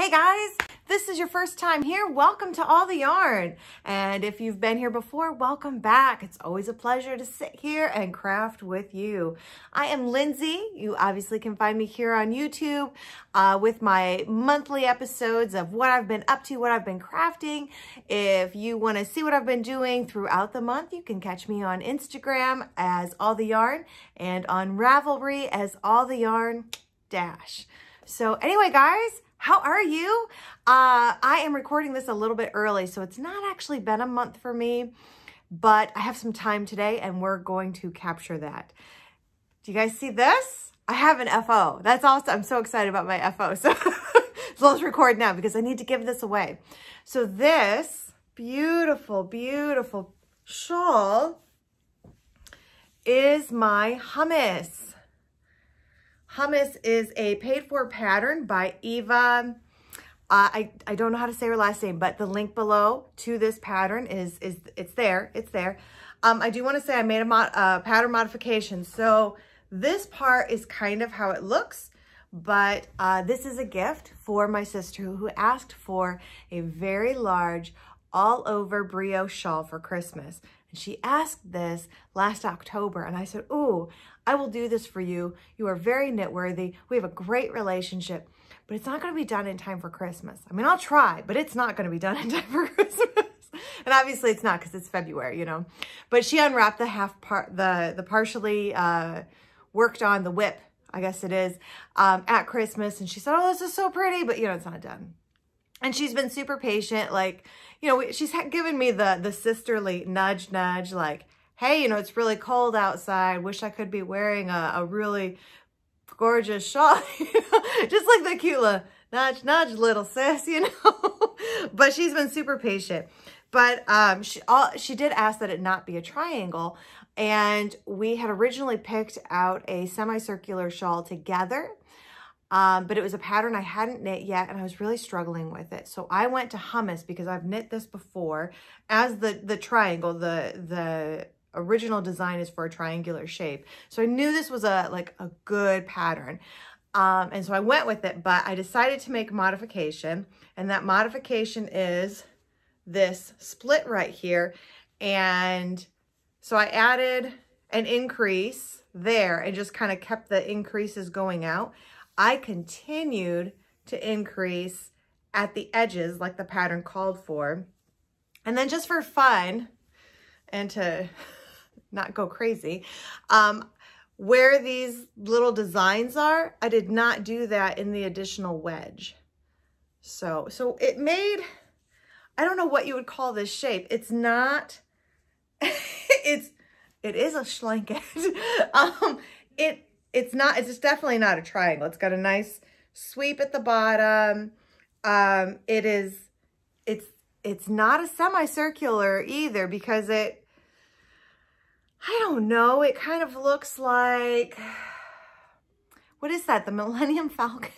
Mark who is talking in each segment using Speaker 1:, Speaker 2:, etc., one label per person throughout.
Speaker 1: Hey guys, this is your first time here. Welcome to All the Yarn. And if you've been here before, welcome back. It's always a pleasure to sit here and craft with you. I am Lindsay. You obviously can find me here on YouTube with my monthly episodes of what I've been up to, what I've been crafting. If you want to see what I've been doing throughout the month, you can catch me on Instagram as All the Yarn and on Ravelry as All the Yarn Dash. So anyway, guys, how are you? I am recording this a little bit early, so it's not actually been a month for me, but I have some time today and we're going to capture that. Do you guys see this? I have an FO. That's awesome. I'm so excited about my FO. So let's record now because I need to give this away. So this beautiful, beautiful shawl is my Hummus. Hummus is a paid-for pattern by Eeva. I don't know how to say her last name, but the link below to this pattern it's there. I do want to say I made a pattern modification. So this part is kind of how it looks, but this is a gift for my sister who asked for a very large all-over brioche shawl for Christmas. And she asked this last October, and I said, ooh, I will do this for you. You are very knit-worthy. We have a great relationship, but it's not going to be done in time for Christmas. I mean, I'll try, but it's not going to be done in time for Christmas. And obviously it's not because it's February, you know. But she unwrapped the the partially worked on the whip, I guess it is, at Christmas. And she said, oh, this is so pretty, but, you know, it's not done. And she's been super patient. Like, you know, she's given me the sisterly nudge, like, hey, you know, it's really cold outside. Wish I could be wearing a really gorgeous shawl. Just like the cute little nudge, little sis, you know. But she's been super patient. But she did ask that it not be a triangle. And we had originally picked out a semicircular shawl together. But it was a pattern I hadn't knit yet, and I was really struggling with it. So I went to Hummus because I've knit this before as the triangle. The original design is for a triangular shape. So I knew this was a good pattern. And so I went with it, but I decided to make a modification, and that modification is this split right here. And so I added an increase there and just kind of kept the increases going out. I continued to increase at the edges like the pattern called for. And then just for fun and to not go crazy, where these little designs are, I did not do that in the additional wedge. So it made, I don't know what you would call this shape. It's not, it is a schlanket. It's definitely not a triangle. It's got a nice sweep at the bottom. It's not a semicircular either because I don't know, it kind of looks like, what is that? The Millennium Falcon?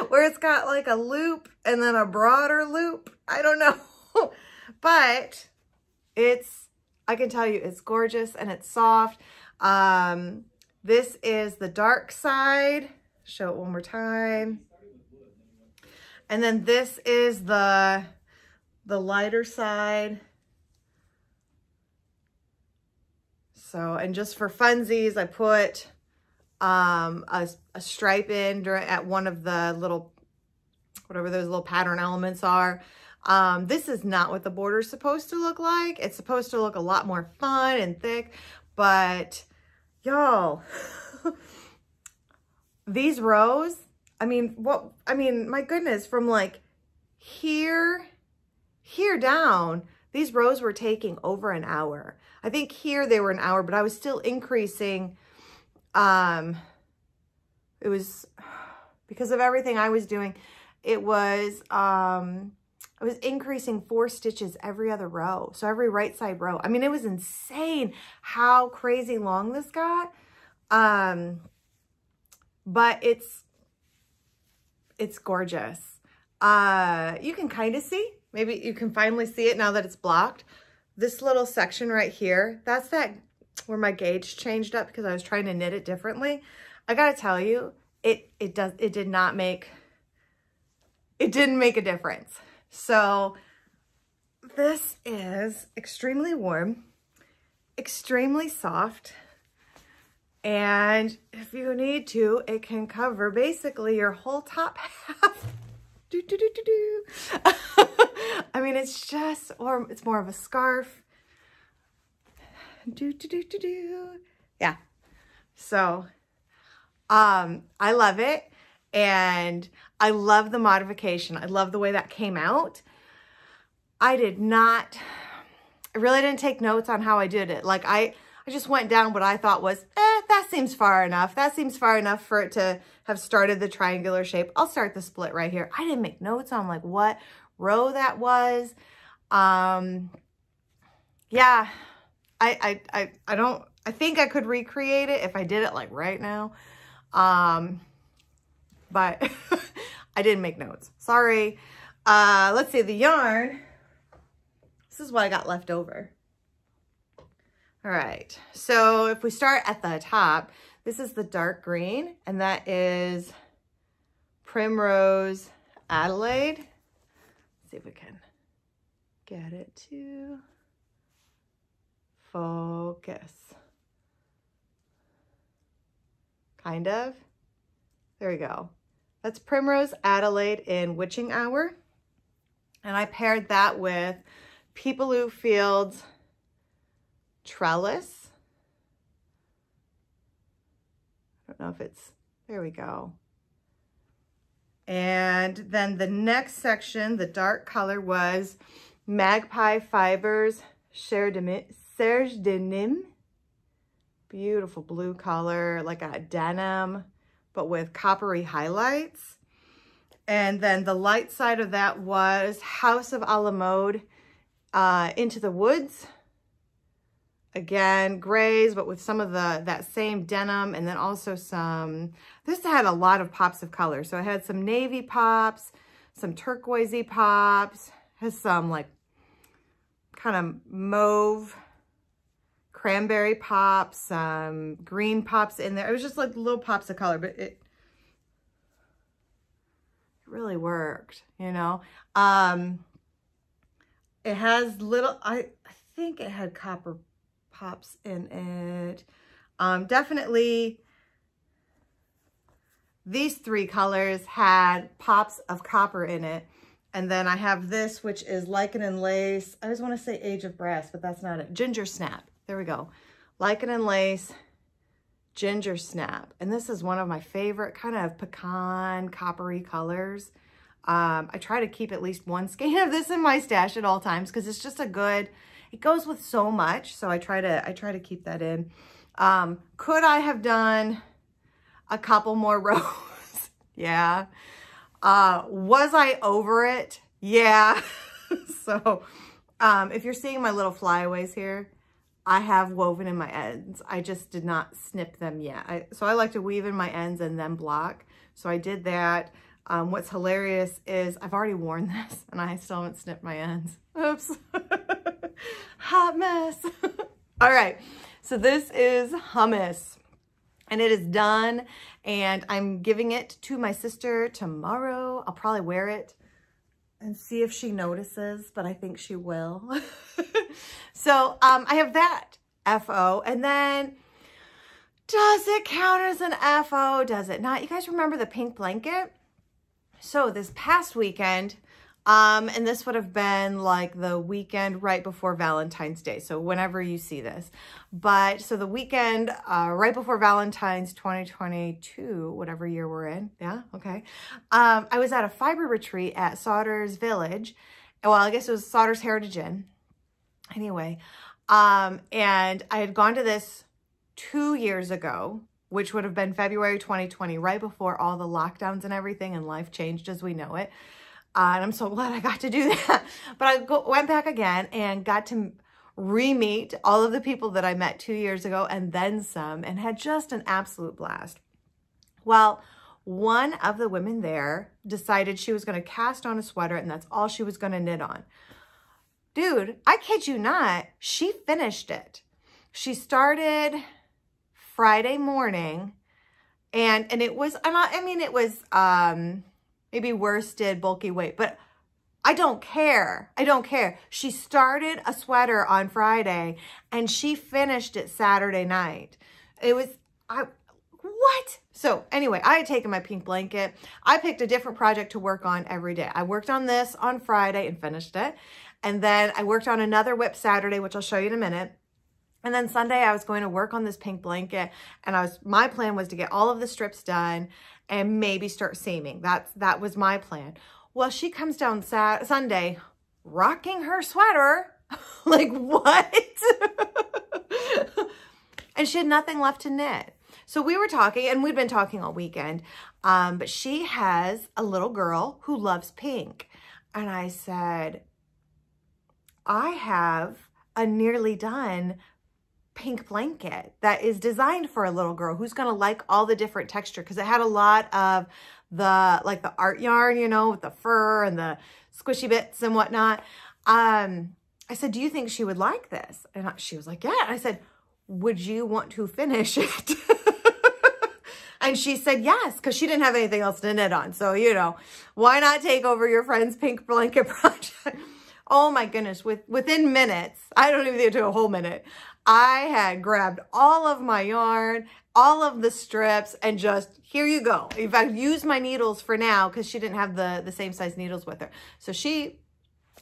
Speaker 1: Where it's got like a loop and then a broader loop. I don't know. But I can tell you it's gorgeous and it's soft. This is the dark side. Show it one more time. And then this is the lighter side. So, and just for funsies, I put a stripe in at one of the little, whatever those little pattern elements are. This is not what the border is supposed to look like. It's supposed to look a lot more fun and thick, but y'all, these rows, I mean, my goodness, from like here down, these rows were taking over an hour. I think here they were an hour, but I was still increasing. It was because of everything I was doing. It was, I was increasing 4 stitches every other row. So every right side row. I mean, it was insane how crazy long this got. But it's gorgeous. You can kind of see, maybe you can finally see it now that it's blocked. This little section right here, that's where my gauge changed up because I was trying to knit it differently. I gotta tell you, it did not make it didn't make a difference. So this is extremely warm, extremely soft. And if you need to, it can cover basically your whole top half. I mean, it's just, or it's more of a scarf. Yeah. So, I love it. And I love the modification. I love the way that came out. I really didn't take notes on how I did it. Like I just went down what I thought was, that seems far enough. That seems far enough for it to have started the triangular shape. I'll start the split right here. I didn't make notes on like what row that was. Yeah, I think I could recreate it if I did it like right now. But I didn't make notes. Sorry. Let's see, the yarn. This is what I got left over. All right, so if we start at the top, this is the dark green, and that is Primrose Adelaide. Let's see if we can get it to focus. Kind of. There we go. That's Primrose Adelaide in Witching Hour. And I paired that with Peepaloo Fields Trellis. I don't know if it's, there we go. And then the next section, the dark color, was Magpie Fibers Serge de Nim. Beautiful blue color, like a denim, but with coppery highlights. And then the light side of that was House of a la Mode Into the Woods. Again, grays, but with some of that same denim, and then also some, this had a lot of pops of color. So it had some navy pops, some turquoisey pops, has some like kind of mauve, cranberry pops, some green pops in there. It was just like little pops of color, but it really worked, you know. It has little, I think it had copper pops in it. Definitely these three colors had pops of copper in it. And then I have this, which is Lichen and Lace. I always want to say Age of Brass, but that's not it. Ginger Snap. There we go. Lichen and Lace, Ginger Snap. And this is one of my favorite kind of pecan coppery colors. I try to keep at least one skein of this in my stash at all times because it's just a good, it goes with so much. So I try to keep that in. Could I have done a couple more rows? Yeah. Was I over it? Yeah. So, if you're seeing my little flyaways here, I have woven in my ends. I just did not snip them yet. So I like to weave in my ends and then block. So I did that. What's hilarious is I've already worn this and I still haven't snipped my ends. Oops. Hot mess. All right. So this is Hummus and it is done and I'm giving it to my sister tomorrow. I'll probably wear it and see if she notices, but I think she will. So I have that FO, and then does it count as an FO? Does it not? You guys remember the pink blanket? So this past weekend, and this would have been like the weekend right before Valentine's Day. So whenever you see this, but so the weekend right before Valentine's 2022, whatever year we're in. Yeah. Okay. I was at a fiber retreat at Sauder's Village. Well, I guess it was Sauder's Heritage Inn. Anyway, and I had gone to this 2 years ago, which would have been February 2020, right before all the lockdowns and everything and life changed as we know it. And I'm so glad I got to do that. But I went back again and got to re-meet all of the people that I met 2 years ago and then some, and had just an absolute blast. Well, one of the women there decided she was going to cast on a sweater and that's all she was going to knit on. Dude, I kid you not, she finished it. She started Friday morning and it was, I mean, it was, maybe worsted bulky weight, but I don't care. I don't care. She started a sweater on Friday and she finished it Saturday night. It was, what? So anyway, I had taken my pink blanket. I picked a different project to work on every day. I worked on this on Friday and finished it. And then I worked on another whip Saturday, which I'll show you in a minute. And then Sunday I was going to work on this pink blanket, and my plan was to get all of the strips done and maybe start seaming. That was my plan. Well, she comes down Sunday rocking her sweater. Like, what? And she had nothing left to knit. So we were talking, and we'd been talking all weekend, but she has a little girl who loves pink. And I said, I have a nearly done pink blanket that is designed for a little girl who's going to like all the different texture, because it had a lot of the art yarn, you know, with the fur and the squishy bits and whatnot. I said, do you think she would like this? And she was like, yeah. I said, would you want to finish it? And she said yes, because she didn't have anything else to knit on. So, you know, why not take over your friend's pink blanket project? Oh my goodness, within minutes, I don't even think it took a whole minute, I had grabbed all of my yarn, all of the strips, and just, here you go. In fact, use my needles for now, because she didn't have the same size needles with her. So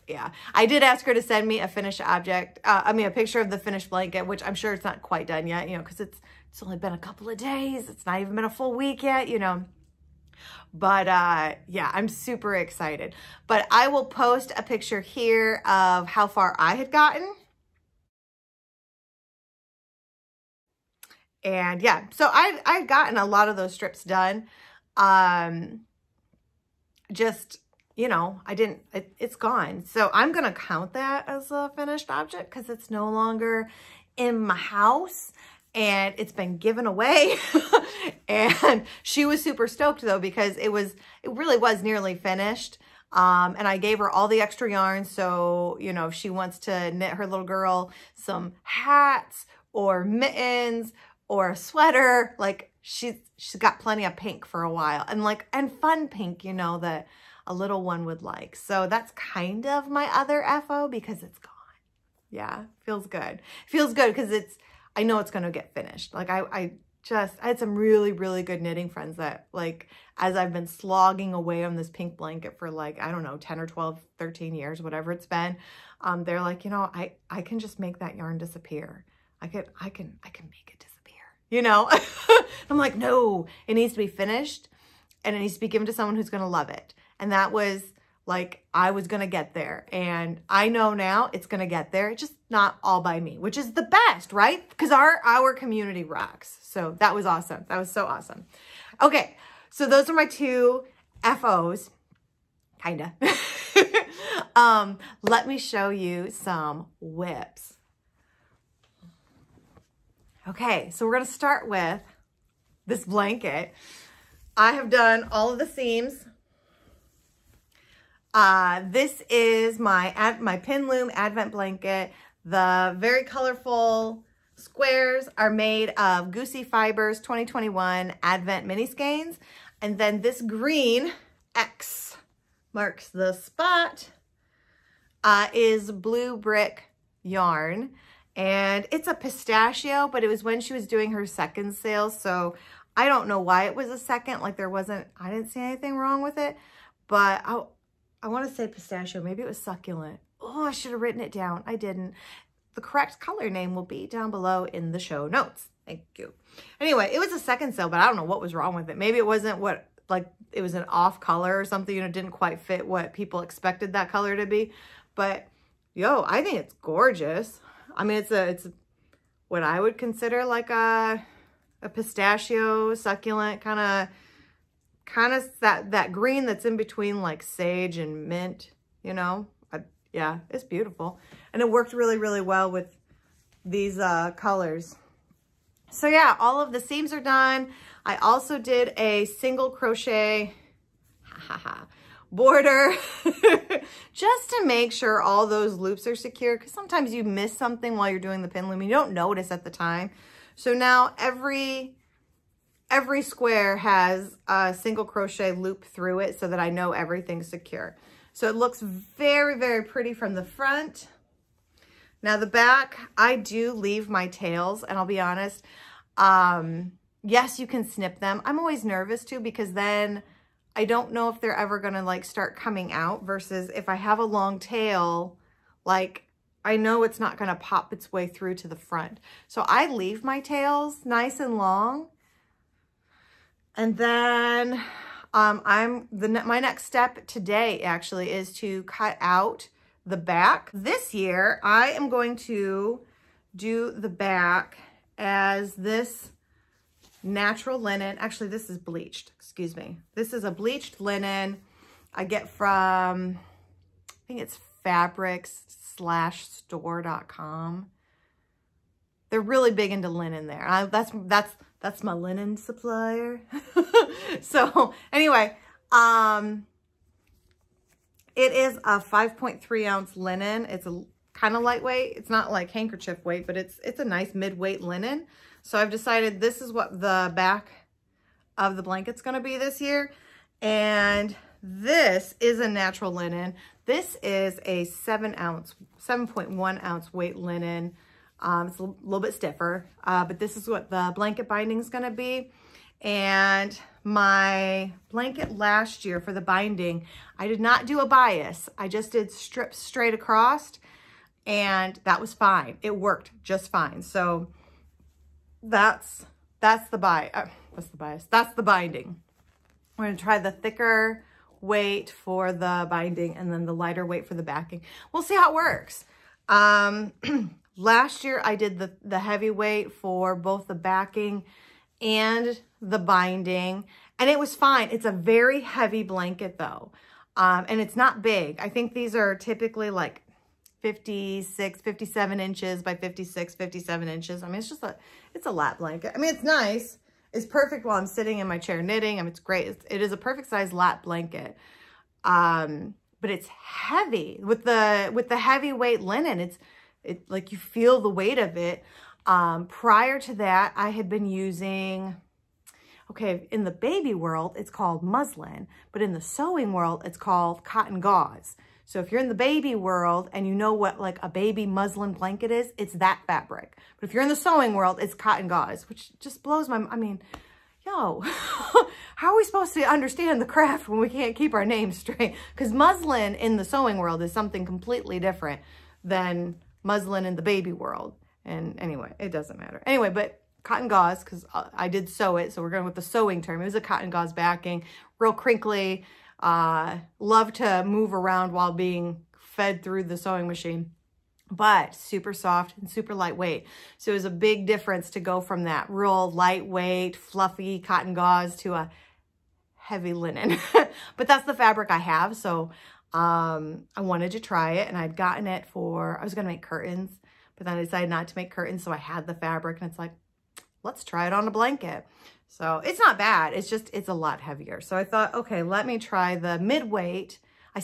Speaker 1: yeah, I did ask her to send me a finished object, a picture of the finished blanket, which I'm sure it's not quite done yet, you know, because it's only been a couple of days. It's not even been a full week yet, you know. But yeah, I'm super excited. But I will post a picture here of how far I had gotten. And yeah, so I've gotten a lot of those strips done. Just, you know, it's gone. So I'm going to count that as a finished object because it's no longer in my house. And it's been given away. And she was super stoked though, because it really was nearly finished. And I gave her all the extra yarn. So, you know, if she wants to knit her little girl some hats or mittens or a sweater, like she's got plenty of pink for a while, and fun pink, you know, that a little one would like. So that's kind of my other FO because it's gone. Yeah, feels good. Feels good because I know it's going to get finished. Like I had some really, really good knitting friends that, like, as I've been slogging away on this pink blanket for, like, I don't know, 10 or 12, 13 years, whatever it's been. They're like, you know, I can just make that yarn disappear. I can make it disappear, you know? I'm like, no, it needs to be finished and it needs to be given to someone who's going to love it. And that was, like, I was going to get there. And I know now it's going to get there. It's just not all by me, which is the best, right? Because our community rocks. So that was awesome. That was so awesome. Okay. So those are my two FOs, kind of. Let me show you some whips. Okay. So we're going to start with this blanket. I have done all of the seams. This is my Pin Loom Advent blanket. The very colorful squares are made of Goosey Fibers 2021 Advent mini skeins. And then this green X marks the spot, is Blue Brick yarn. And it's a pistachio, but it was when she was doing her second sale. So I don't know why it was a second. Like I didn't see anything wrong with it, but I want to say pistachio. Maybe it was succulent. Oh, I should have written it down. I didn't. The correct color name will be down below in the show notes. Thank you. Anyway, it was a second sale, but I don't know what was wrong with it. Maybe it wasn't it was an off color or something, you know, didn't quite fit what people expected that color to be. But yo, I think it's gorgeous. I mean, it's what I would consider like a pistachio succulent kind of that green that's in between like sage and mint, you know. Yeah, it's beautiful. And it worked really, really well with these colors. So yeah, all of the seams are done. I also did a single crochet border just to make sure all those loops are secure, because sometimes you miss something while you're doing the pin loom. You don't notice at the time. So now every every square has a single crochet loop through it so that I know everything's secure. So it looks very, very pretty from the front. Now the back, I do leave my tails, and I'll be honest, yes, you can snip them. I'm always nervous too, because then I don't know if they're ever gonna like start coming out, versus if I have a long tail, like I know it's not gonna pop its way through to the front. So I leave my tails nice and long. And then my next step today actually is to cut out the back. This year, I am going to do the back as this natural linen. Actually, this is bleached, excuse me. This is a bleached linen I get from, I think it's fabrics/store.com. They're really big into linen there. That's my linen supplier. So anyway, it is a 5.3 ounce linen. It's a kind of lightweight. It's not like handkerchief weight, but it's a nice mid-weight linen. So I've decided this is what the back of the blanket's gonna be this year. And this is a natural linen. This is a 7.1 ounce weight linen. It's a little bit stiffer, but this is what the blanket binding is gonna be. And my blanket last year for the binding, I did not do a bias. I just did strips straight across, and that was fine. It worked just fine. So that's the bias. That's the binding. We're gonna try the thicker weight for the binding and then the lighter weight for the backing. We'll see how it works. Last year I did the heavy weight for both the backing and the binding, and it was fine. It's a very heavy blanket though. And it's not big. I think these are typically like 57 inches by 56, 57 inches. I mean, it's a lap blanket. I mean, it's nice. It's perfect while I'm sitting in my chair knitting. I mean, it's great. It is a perfect size lap blanket. But it's heavy with the heavyweight linen. It's like you feel the weight of it. Prior to that, I had been using, okay, in the baby world, it's called muslin, but in the sewing world, it's called cotton gauze. So if you're in the baby world and you know what like a baby muslin blanket is, it's that fabric. But if you're in the sewing world, it's cotton gauze, which just blows my, I mean, yo, how are we supposed to understand the craft when we can't keep our names straight? Because muslin in the sewing world is something completely different than muslin in the baby world. And anyway, it doesn't matter. Anyway, but cotton gauze, because I did sew it, so we're going with the sewing term. It was a cotton gauze backing, real crinkly. Love to move around while being fed through the sewing machine, but super soft and super lightweight. So it was a big difference to go from that real lightweight, fluffy cotton gauze to a heavy linen. But that's the fabric I have. So I wanted to try it, and I'd gotten it for, I was going to make curtains, but then I decided not to make curtains. So I had the fabric, and it's like, let's try it on a blanket. So it's not bad. It's just, it's a lot heavier. So I thought, okay, let me try the mid-weight. I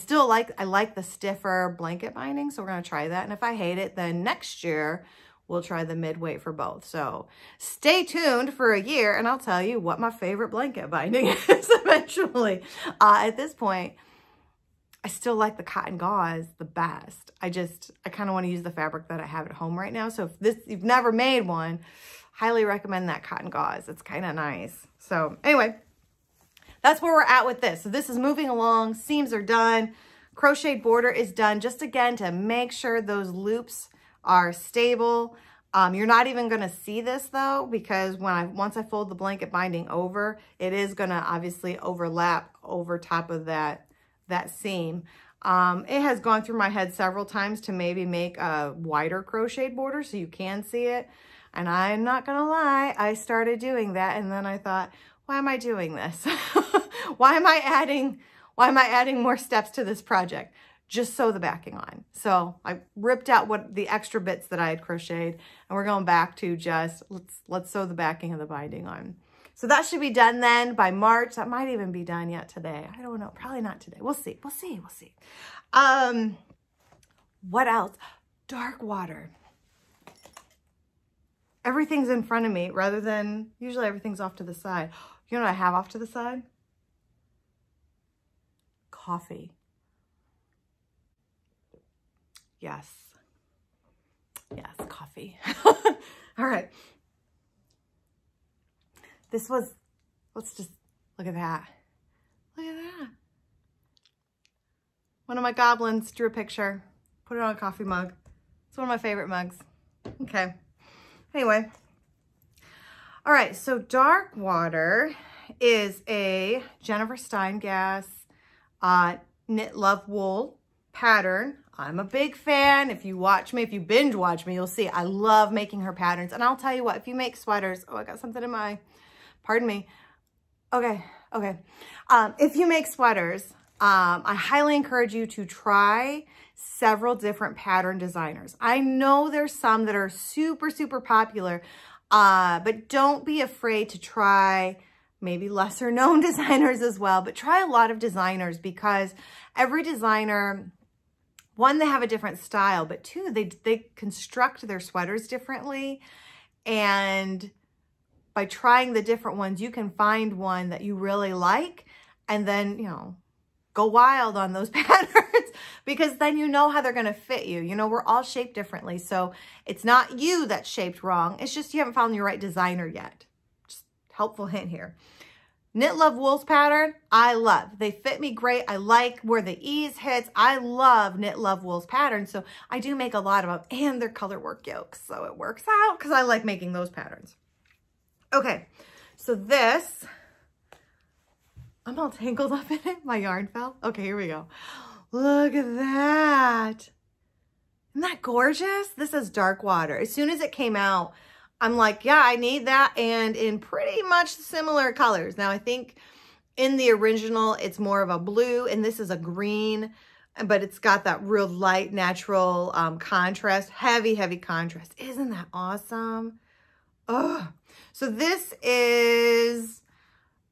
Speaker 1: like the stiffer blanket binding. So we're going to try that. And if I hate it, then next year we'll try the mid-weight for both. So stay tuned for a year, and I'll tell you what my favorite blanket binding is eventually. At this point, I still like the cotton gauze the best. I kind of want to use the fabric that I have at home right now. So if you've never made one, highly recommend that cotton gauze. It's kind of nice. So anyway, that's where we're at with this. So this is moving along. Seams are done. Crocheted border is done. Just again, to make sure those loops are stable. You're not even going to see this though, because once I fold the blanket binding over, it is going to obviously overlap over top of that seam. It has gone through my head several times to maybe make a wider crocheted border so you can see it. And I'm not gonna lie, I started doing that, and then I thought, why am I doing this? Why am I adding more steps to this project? Just sew the backing on. So I ripped out the extra bits that I had crocheted, and we're going back to just let's sew the backing and the binding on. So that should be done then by March. That might even be done yet today. I don't know. Probably not today. We'll see. We'll see. We'll see. What else? Darkwater. everything's in front of me rather than usually everything's off to the side. You know what I have off to the side? Coffee. Yes. Yes, coffee. All right. This was, let's just look at that. Look at that. One of my goblins drew a picture, put it on a coffee mug. It's one of my favorite mugs. Okay. Anyway. All right. So Darkwater is a Jennifer Steingass knit love wool pattern. I'm a big fan. If you watch me, if you binge watch me, you'll see I love making her patterns. And I'll tell you what, if you make sweaters, oh, I got something in my, pardon me. Okay. If you make sweaters, I highly encourage you to try several different pattern designers. I know there's some that are super, super popular, but don't be afraid to try maybe lesser known designers as well, but try a lot of designers because every designer, one, they have a different style, but two, they construct their sweaters differently. And by trying the different ones, you can find one that you really like and then, you know, go wild on those patterns because then you know how they're going to fit you. You know, we're all shaped differently. So it's not you that's shaped wrong. It's just you haven't found your right designer yet. Just helpful hint here. Knit Love Wool's pattern, I love. They fit me great. I like where the ease hits. I love Knit Love Wool's pattern. So I do make a lot of them and they're color work yokes. So it works out because I like making those patterns. Okay, so this, I'm all tangled up in it. My yarn fell. Okay, here we go. Look at that. Isn't that gorgeous? This is Darkwater. As soon as it came out, I'm like, yeah, I need that. And in pretty much similar colors. Now, I think in the original, it's more of a blue and this is a green, but it's got that real light, natural contrast, heavy contrast. Isn't that awesome? Oh, so this is,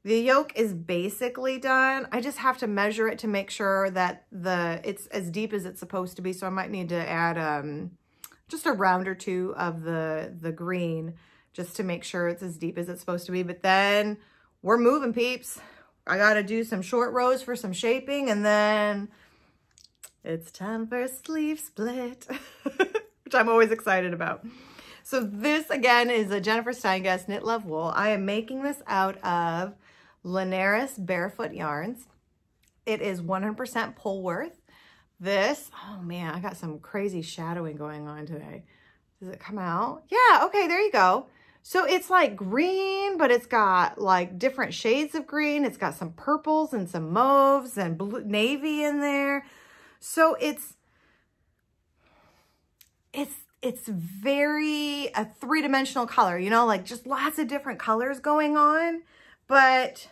Speaker 1: the yoke is basically done. I just have to measure it to make sure that it's as deep as it's supposed to be. So I might need to add just a round or two of the green just to make sure it's as deep as it's supposed to be. But then we're moving, peeps. I got to do some short rows for some shaping and then it's time for a sleeve split, which I'm always excited about. So this again is a Jennifer Steingass Knit Love Wool. I am making this out of Laneras Barefoot yarns. It is 100% Polworth. This, oh man, I got some crazy shadowing going on today. Does it come out? Yeah, okay, there you go. So it's like green, but it's got like different shades of green. It's got some purples and some mauves and blue, navy in there. So it's very a three-dimensional color, you know, like just lots of different colors going on. But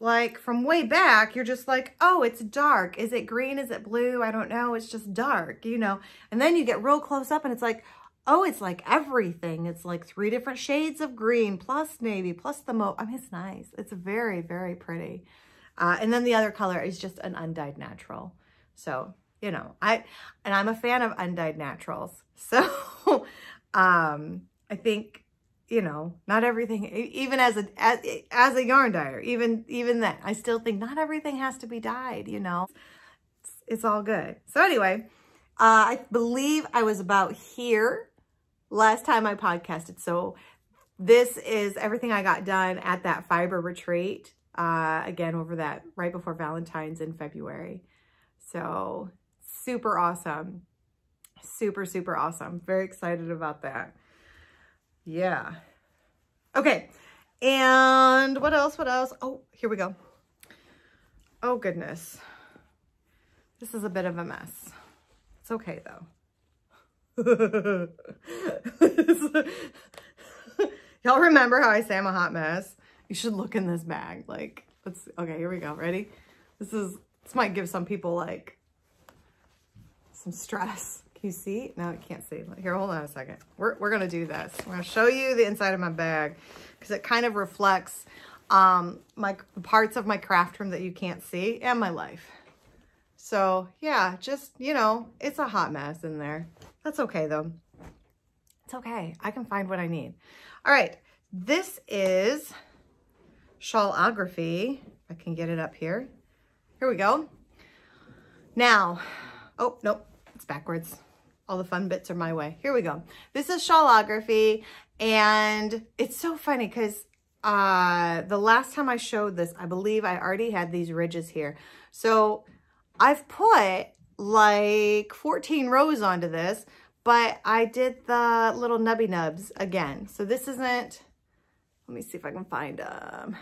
Speaker 1: like from way back, you're just like, oh, it's dark. Is it green? Is it blue? I don't know. It's just dark, you know. And then you get real close up and it's like, oh, it's like everything. It's like 3 different shades of green plus navy plus the mauve. I mean, it's nice. It's very, very pretty. And then the other color is just an undyed natural. So, you know, I'm a fan of undyed naturals. So I think, you know, not everything, even as a yarn dyer, even then, I still think not everything has to be dyed, you know. It's all good. So anyway, I believe I was about here last time I podcasted. So this is everything I got done at that fiber retreat. Again, over that right before Valentine's in February. So super awesome. Super, super awesome. Very excited about that. Yeah. Okay. And what else? What else? Oh, here we go. Oh, goodness. This is a bit of a mess. It's okay, though. Y'all remember how I say I'm a hot mess? You should look in this bag. Like, okay, here we go. Ready? This might give some people, like, some stress. Can you see? No, I can't see. Here, hold on a second. We're going to do this. I'm going to show you the inside of my bag because it kind of reflects my parts of my craft room that you can't see and my life. So, yeah, just, you know, it's a hot mess in there. That's okay, though. It's okay. I can find what I need. All right. This is Shawlography. I can get it up here. Here we go. Now, oh, nope, it's backwards. All the fun bits are my way. Here we go. This is Shawlography, and it's so funny because the last time I showed this, I believe I already had these ridges here. So I've put like 14 rows onto this, but I did the little nubby nubs again. So this isn't, let me see if I can find them.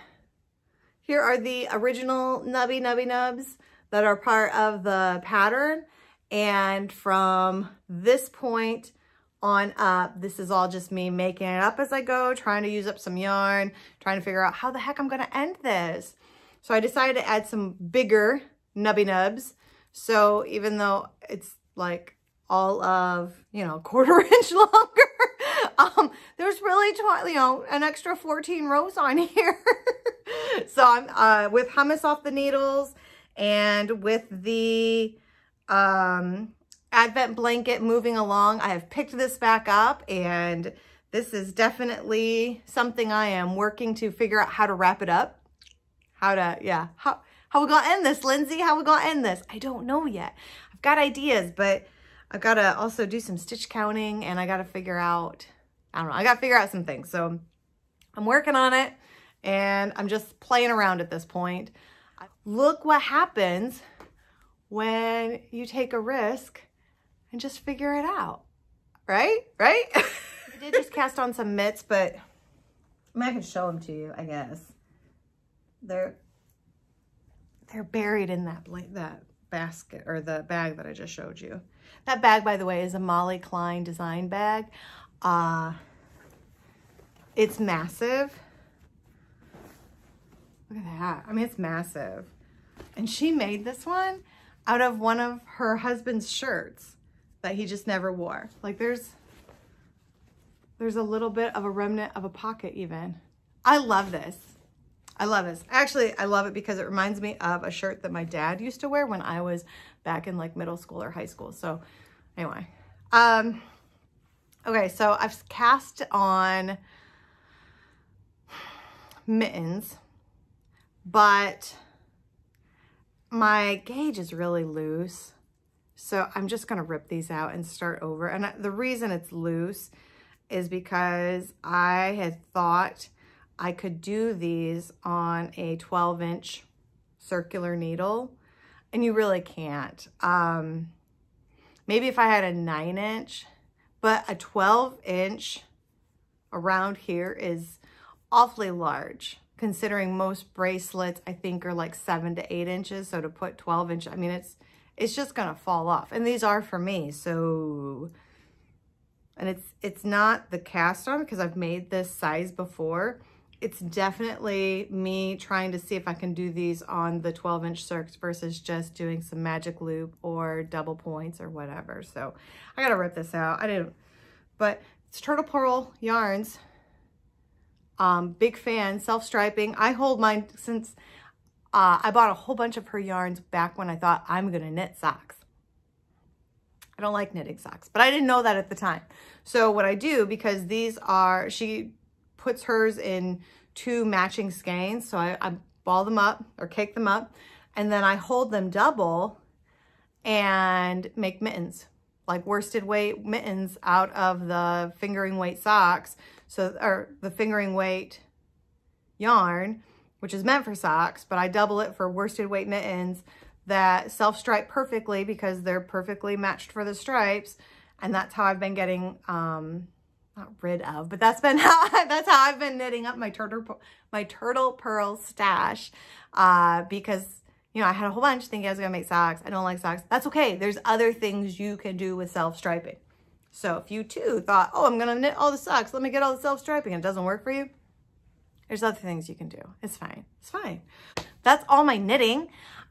Speaker 1: Here are the original nubby nubs that are part of the pattern. And from this point on up, this is all just me making it up as I go, trying to use up some yarn, trying to figure out how the heck I'm gonna end this. So I decided to add some bigger nubby nubs. So even though it's like all of, you know, 1/4 inch longer, there's really, you know, an extra 14 rows on here. So I'm with Hummus off the needles and with the Advent blanket moving along, I have picked this back up, and this is definitely something I am working to figure out how to wrap it up. How we gonna end this, Lindsay? How we gonna end this? I don't know yet. I've got ideas, but I've got to also do some stitch counting, and I got to figure out, I don't know, I got to figure out some things. So I'm working on it, and I'm just playing around at this point. Look what happens when you take a risk and just figure it out, right? Right? I did just cast on some mitts, but I mean, I can show them to you, I guess. They're buried in that basket, or the bag that I just showed you. That bag, by the way, is a Molly Klein design bag. It's massive. Look at that. I mean, it's massive. And she made this one out of one of her husband's shirts that he just never wore. Like there's a little bit of a remnant of a pocket even. I love this. I love this. Actually, I love it because it reminds me of a shirt that my dad used to wear when I was back in like middle school or high school. So anyway, okay, so I've cast on mittens, but my gauge is really loose. So I'm just gonna rip these out and start over. And the reason it's loose is because I had thought I could do these on a 12-inch circular needle, and you really can't. Maybe if I had a 9-inch, but a 12-inch around here is awfully large, considering most bracelets I think are like 7 to 8 inches. So to put 12 inch, I mean, it's just gonna fall off. And these are for me, so, and it's not the cast on because I've made this size before. It's definitely me trying to see if I can do these on the 12-inch circs versus just doing some magic loop or double points or whatever. So I gotta rip this out. I didn't, but it's TurtlePurl Yarns. Big fan, self-striping. I hold mine since I bought a whole bunch of her yarns back when I thought I'm gonna knit socks. I don't like knitting socks, but I didn't know that at the time. So what I do, because these are, she puts hers in 2 matching skeins. So I ball them up or cake them up, and then I hold them double and make mittens, like worsted weight mittens out of the fingering weight socks. So, or the fingering weight yarn, which is meant for socks, but I double it for worsted weight mittens that self-stripe perfectly because they're perfectly matched for the stripes. And that's how I've been getting, not rid of, but that's how I've been knitting up my TurtlePurl stash, because, you know, I had a whole bunch thinking I was gonna make socks. I don't like socks. That's okay. There's other things you can do with self-striping. So if you too thought, oh, I'm gonna knit all the socks, let me get all the self-striping, and it doesn't work for you, there's other things you can do. It's fine. It's fine. That's all my knitting.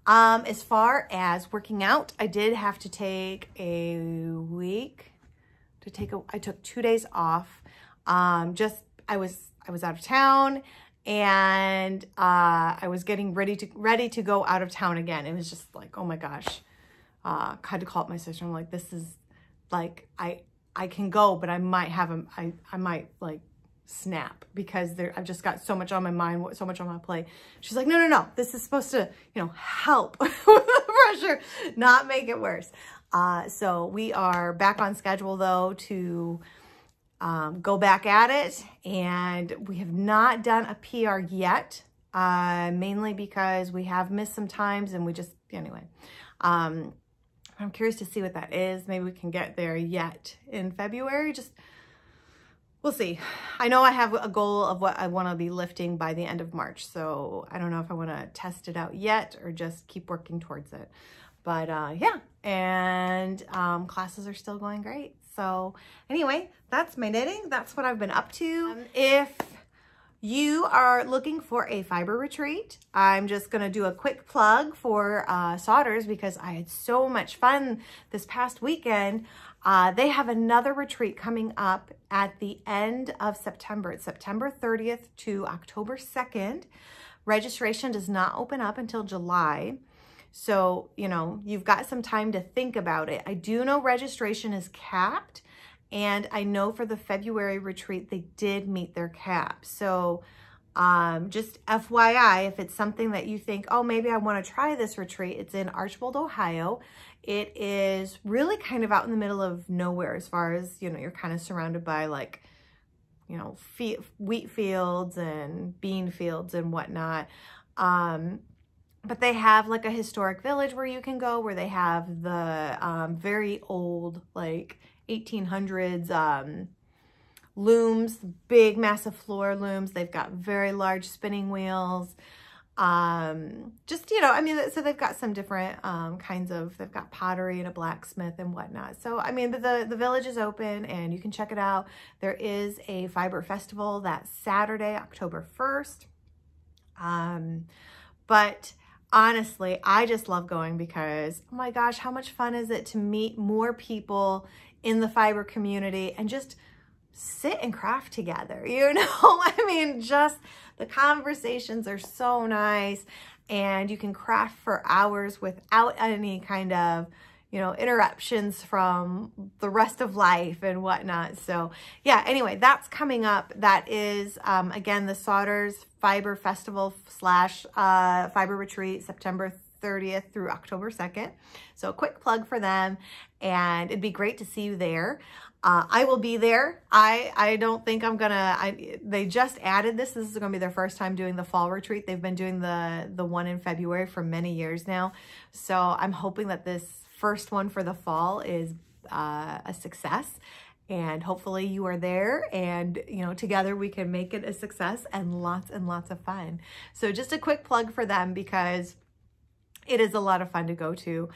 Speaker 1: As far as working out, I did have to take a week to I took 2 days off. I was out of town, and I was getting ready to go out of town again. It was just like, oh my gosh. I had to call up my sister. I'm like, this is like, I can go, but I might have them, I might like snap because I've just got so much on my mind, so much on my plate. She's like, no, this is supposed to, you know, help with the pressure, not make it worse. So we are back on schedule though to go back at it, and we have not done a PR yet, mainly because we have missed some times and we just, anyway. I'm curious to see what that is. Maybe we can get there yet in February. Just, we'll see. I know I have a goal of what I want to be lifting by the end of March. So I don't know if I want to test it out yet or just keep working towards it. But yeah, and classes are still going great. So anyway, that's my knitting. That's what I've been up to. If you are looking for a fiber retreat, I'm just going to do a quick plug for Sauders because I had so much fun this past weekend. They have another retreat coming up at the end of September. It's September 30th to October 2nd. Registration does not open up until July. So, you know, you've got some time to think about it. I do know registration is capped. And I know for the February retreat, they did meet their cap. So just FYI, if it's something that you think, oh, maybe I want to try this retreat, it's in Archbold, Ohio. It is really kind of out in the middle of nowhere as far as, you know, you're kind of surrounded by like, you know, wheat fields and bean fields and whatnot. But they have like a historic village where you can go, where they have the very old, like 1800s looms, big massive floor looms. They've got very large spinning wheels. Just, you know, I mean, so they've got some different kinds of, they've got pottery and a blacksmith and whatnot. So, I mean, the village is open and you can check it out. There is a fiber festival that Saturday, October 1st. But honestly, I just love going because, oh my gosh, how much fun is it to meet more people in the fiber community and just sit and craft together, you know? I mean, just the conversations are so nice and you can craft for hours without any kind of, you know, interruptions from the rest of life and whatnot. So yeah, anyway, that's coming up. That is, again, the Sauders Fiber Festival / Fiber Retreat, September 30th through October 2nd. So a quick plug for them, and it'd be great to see you there. I will be there. I don't think I'm gonna, they just added this. This is gonna be their first time doing the fall retreat. They've been doing the one in February for many years now. So I'm hoping that this first one for the fall is a success. And hopefully you are there and, you know, together we can make it a success and lots of fun. So just a quick plug for them because it is a lot of fun to go to.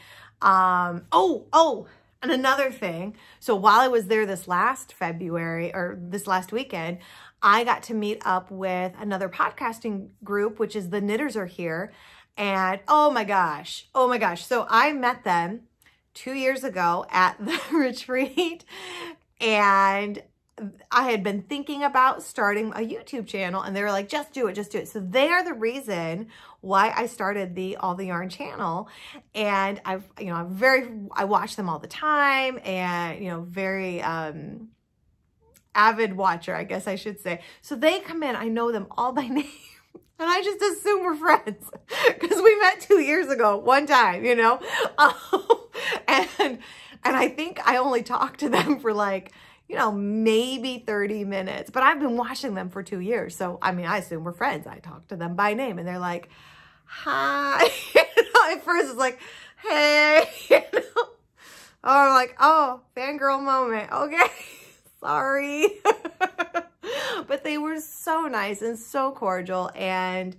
Speaker 1: And another thing, so while I was there this last February or this last weekend, I got to meet up with another podcasting group, which is the Knitters Are Here. And oh my gosh. So I met them 2 years ago at the retreat, and I had been thinking about starting a YouTube channel, and they were like, just do it. So they are the reason why I started the All the Yarn channel. And I watch them all the time, and, you know, very avid watcher, I guess I should say. So they come in, I know them all by name. And I just assume we're friends because we met 2 years ago, one time, you know? And I think I only talked to them for like, you know, maybe 30 minutes, but I've been watching them for 2 years. So, I mean, I assume we're friends. I talk to them by name and they're like, hi. You know, at first it's like, hey, you know? Oh, I'm like, oh, fangirl moment. Okay, sorry. But they were so nice and so cordial. And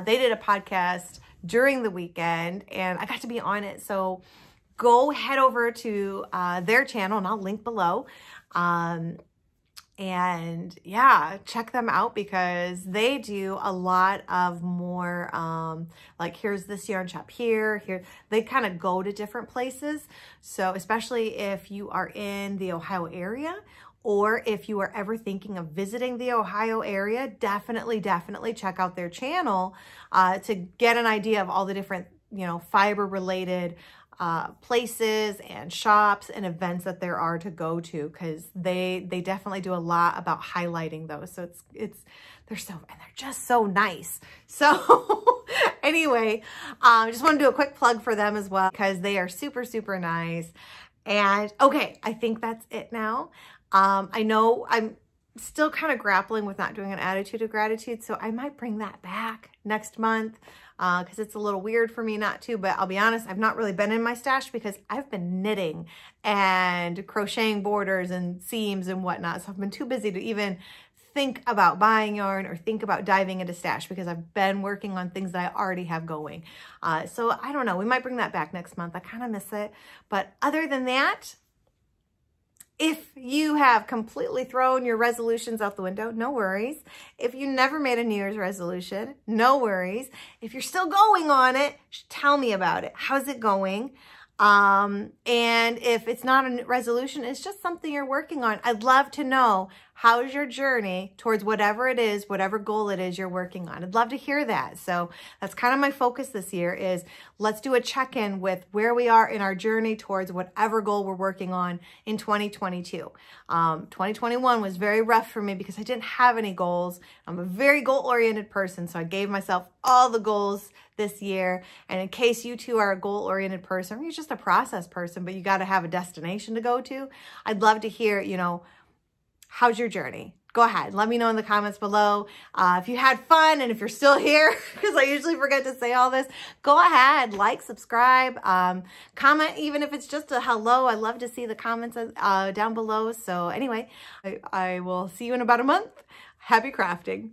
Speaker 1: they did a podcast during the weekend and I got to be on it. So go head over to their channel and I'll link below. And yeah, check them out because they do a lot of more, like here's this yarn shop here, they kind of go to different places. So especially if you are in the Ohio area, or if you are ever thinking of visiting the Ohio area, definitely check out their channel, to get an idea of all the different, you know, fiber related places and shops and events that there are to go to, because they definitely do a lot about highlighting those. So they're just so nice. So anyway, just want to do a quick plug for them as well, because they are super, super nice. And okay, I think that's it now. I know I'm still kind of grappling with not doing an attitude of gratitude, so I might bring that back next month, because it's a little weird for me not to, but I'll be honest, I've not really been in my stash because I've been knitting and crocheting borders and seams and whatnot, so I've been too busy to even think about buying yarn or think about diving into stash, because I've been working on things that I already have going. So I don't know, we might bring that back next month. I kind of miss it, but other than that, if you have completely thrown your resolutions out the window, no worries. If you never made a New Year's resolution, no worries. If you're still going on it, tell me about it. How's it going? And if it's not a resolution, it's just something you're working on. I'd love to know, how's your journey towards whatever it is, whatever goal it is you're working on. I'd love to hear that. So that's kind of my focus this year, is let's do a check-in with where we are in our journey towards whatever goal we're working on in 2022. 2021 was very rough for me because I didn't have any goals. I'm a very goal-oriented person, so I gave myself all the goals this year. And in case you too are a goal-oriented person, or you're just a process person, but you got to have a destination to go to, I'd love to hear, you know, how's your journey? Go ahead, let me know in the comments below. If you had fun, and if you're still here, because I usually forget to say all this, go ahead, like, subscribe, comment, even if it's just a hello. I love to see the comments down below. So anyway, I will see you in about a month. Happy crafting.